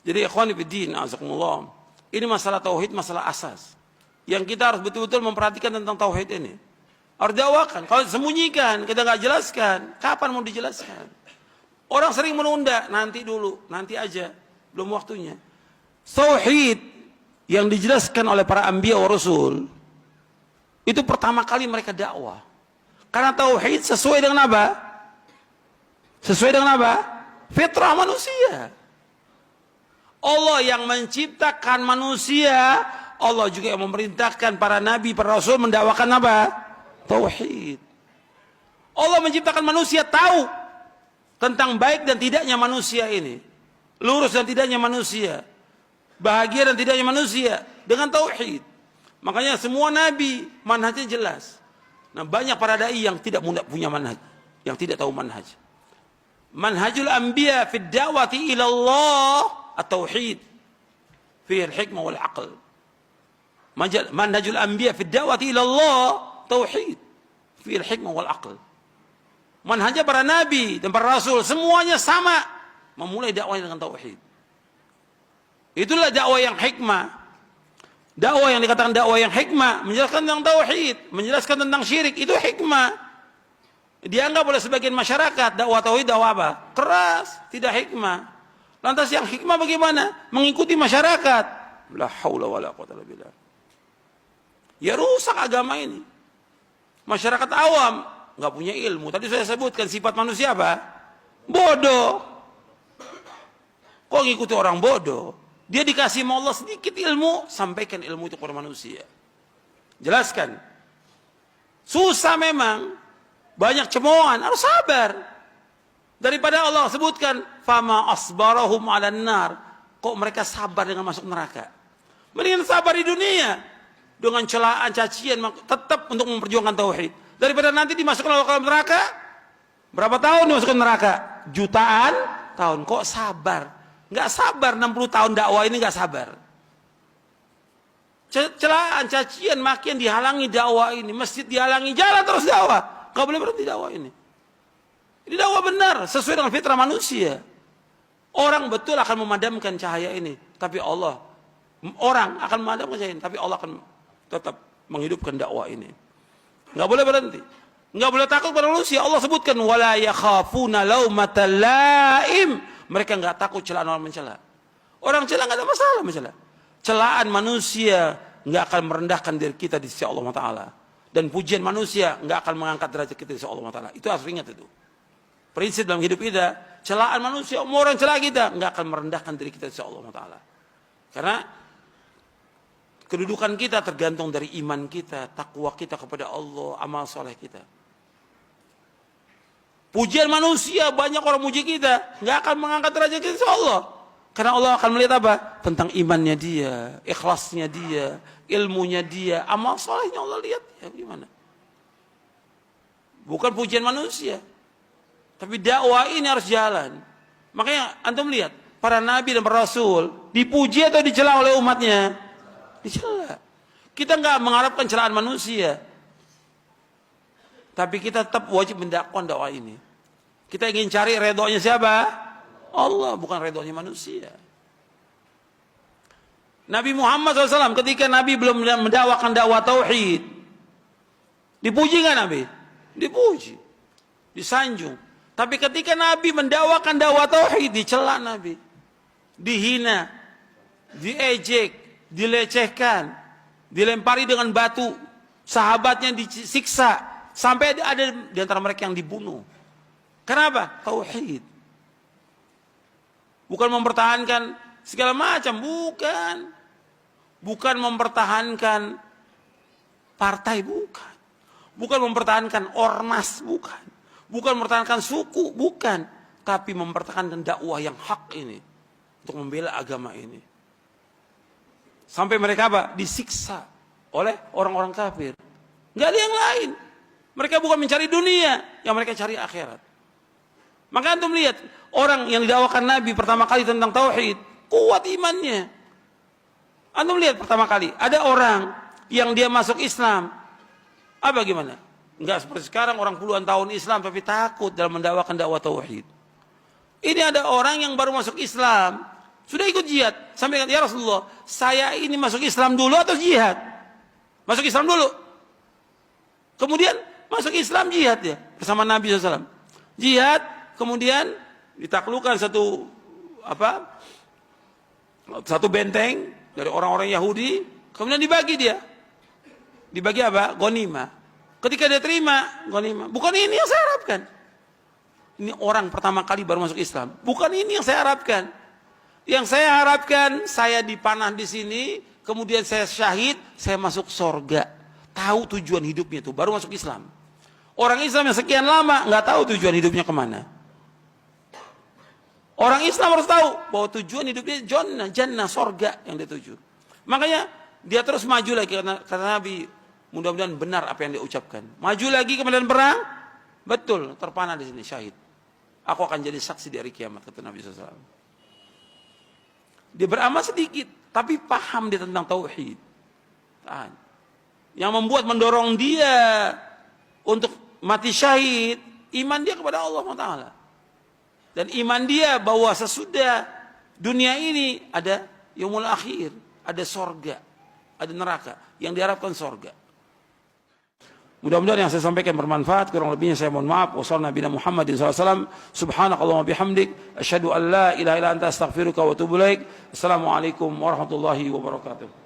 Jadi ikhwani fiddin, azakumullah. Ini masalah tauhid, masalah asas. Yang kita harus betul-betul memperhatikan tentang tauhid ini. Harus dakwakan. Kalau sembunyikan, kita nggak jelaskan, kapan mau dijelaskan? Orang sering menunda, nanti dulu, nanti aja, belum waktunya. Tauhid yang dijelaskan oleh para anbiya wa rasul, itu pertama kali mereka dakwah. Karena tauhid sesuai dengan apa? Sesuai dengan apa? Fitrah manusia. Allah yang menciptakan manusia, Allah juga yang memerintahkan para nabi, para rasul mendakwakan apa? Tauhid. Allah menciptakan manusia tahu tentang baik dan tidaknya manusia ini, lurus dan tidaknya manusia, bahagia dan tidaknya manusia dengan tauhid. Makanya semua nabi manhajnya jelas. Nah, banyak para dai yang tidak punya manhaj, yang tidak tahu manhaj. Manhajul anbiya fi da'wati ila Allah at-tauhid fi al-hikmah wal aql. Manhajul anbiya fi da'wati ila Allah tauhid fi al-hikmah wal aql. Manhajnya para nabi dan para rasul semuanya sama, memulai dakwah dengan tauhid. Itulah dakwah yang hikmah. Dakwah yang dikatakan dakwah yang hikmah, menjelaskan tentang tauhid, menjelaskan tentang syirik, itu hikmah. Dianggap oleh sebagian masyarakat dakwah tauhid dakwah apa? Keras, tidak hikmah. Lantas yang hikmah bagaimana? Mengikuti masyarakat. La haula wala quwwata illa billah. Ya rusak agama ini. Masyarakat awam nggak punya ilmu. Tadi saya sebutkan sifat manusia apa? Bodoh. Kok ngikuti orang bodoh? Dia dikasih sama Allah sedikit ilmu, sampaikan ilmu itu kepada manusia. Jelaskan. Susah memang. Banyak cemoohan, harus sabar. Daripada Allah sebutkan, fama asbarahum 'alan nar. Kok mereka sabar dengan masuk neraka? Mendingan sabar di dunia dengan celaan, cacian, tetap untuk memperjuangkan tauhid. Daripada nanti dimasukkan ke dalam neraka, berapa tahun dimasukkan neraka? Jutaan tahun. Kok sabar? Nggak sabar 60 tahun dakwah ini nggak sabar. Celaan, cacian, makian dihalangi dakwah ini, masjid dihalangi, jalan terus dakwah. Nggak boleh berhenti dakwah ini. Ini dakwah benar, sesuai dengan fitrah manusia. Orang betul akan memadamkan cahaya ini, tapi Allah, orang akan memadamkan cahaya ini, tapi Allah akan tetap menghidupkan dakwah ini. Nggak boleh berhenti, nggak boleh takut pada manusia. Allah sebutkan wala yakhafuna laumata laim. Mereka nggak takut celaan orang mencela. Orang celah nggak ada masalah mencela. Celaan manusia nggak akan merendahkan diri kita di sisi Allah Taala. Dan pujian manusia nggak akan mengangkat derajat kita di sisi Allah Taala. Itu harus ingat itu. Prinsip dalam hidup kita, celaan manusia, orang celah kita nggak akan merendahkan diri kita di sisi Allah Taala. Karena kedudukan kita tergantung dari iman kita, takwa kita kepada Allah, amal soleh kita. Pujian manusia, banyak orang muji kita, nggak akan mengangkat derajat kita di sisi Allah. Karena Allah akan melihat apa? Tentang imannya dia, ikhlasnya dia, ilmunya dia, amal solehnya Allah lihat ya gimana. Bukan pujian manusia. Tapi dakwah ini harus jalan. Makanya antum lihat, para nabi dan para rasul dipuji atau dicela oleh umatnya? Dicela. Kita nggak mengharapkan celaan manusia. Tapi kita tetap wajib mendakwakan dakwah ini. Kita ingin cari redhonya siapa? Allah, bukan redhonya manusia. Nabi Muhammad SAW ketika Nabi belum mendakwakan dakwah tauhid, dipuji nggak Nabi? Dipuji, disanjung. Tapi ketika Nabi mendakwakan dakwah tauhid, dicela Nabi, dihina, diejek, dilecehkan, dilempari dengan batu, sahabatnya disiksa, sampai ada di antara mereka yang dibunuh. Kenapa? Tauhid. Bukan mempertahankan segala macam, bukan. Bukan mempertahankan partai, bukan. Bukan mempertahankan ormas, bukan. Bukan mempertahankan suku, bukan. Tapi mempertahankan dakwah yang hak ini. Untuk membela agama ini. Sampai mereka apa? Disiksa oleh orang-orang kafir. Nggak ada yang lain. Mereka bukan mencari dunia, yang mereka cari akhirat. Maka antum lihat, orang yang didakwakan Nabi pertama kali tentang tauhid, kuat imannya. Antum lihat pertama kali, ada orang yang dia masuk Islam. Apa gimana? Enggak seperti sekarang orang puluhan tahun Islam tapi takut dalam mendakwakan dakwah tauhid. Ini ada orang yang baru masuk Islam, Sudah ikut jihad. Sampaikan, ya Rasulullah, saya ini masuk Islam dulu atau jihad? Masuk Islam dulu. Kemudian masuk Islam jihad ya. Bersama Nabi SAW. Jihad, kemudian ditaklukkan satu benteng dari orang-orang Yahudi. Kemudian dibagi dia. Dibagi apa? Ghanimah. Ketika dia terima ghanimah. Bukan ini yang saya harapkan. Ini orang pertama kali baru masuk Islam. Bukan ini yang saya harapkan. Yang saya harapkan, saya dipanah di sini, kemudian saya syahid, saya masuk surga. Tahu tujuan hidupnya itu, baru masuk Islam. Orang Islam yang sekian lama, nggak tahu tujuan hidupnya kemana. Orang Islam harus tahu bahwa tujuan hidupnya jannah, surga yang dia tuju. Makanya dia terus maju lagi, kata Nabi, mudah-mudahan benar apa yang dia ucapkan. Maju lagi ke medan perang, betul, terpanah di sini, syahid. Aku akan jadi saksi di hari kiamat, kata Nabi SAW. Dia beramal sedikit, tapi paham dia tentang tauhid. Yang mendorong dia untuk mati syahid, iman dia kepada Allah Taala. Dan iman dia bahwa sesudah dunia ini ada yaumul akhir, ada sorga, ada neraka. Yang diharapkan sorga. Mudah-mudahan yang saya sampaikan bermanfaat. Kurang lebihnya saya mohon maaf. Wassalamualaikum Muhammadin SAW. Subhanakallahumma bihamdik. Asyhadu an la ilaha illa anta astaghfiruka wa atubu ilaik. Assalamualaikum warahmatullahi wabarakatuh.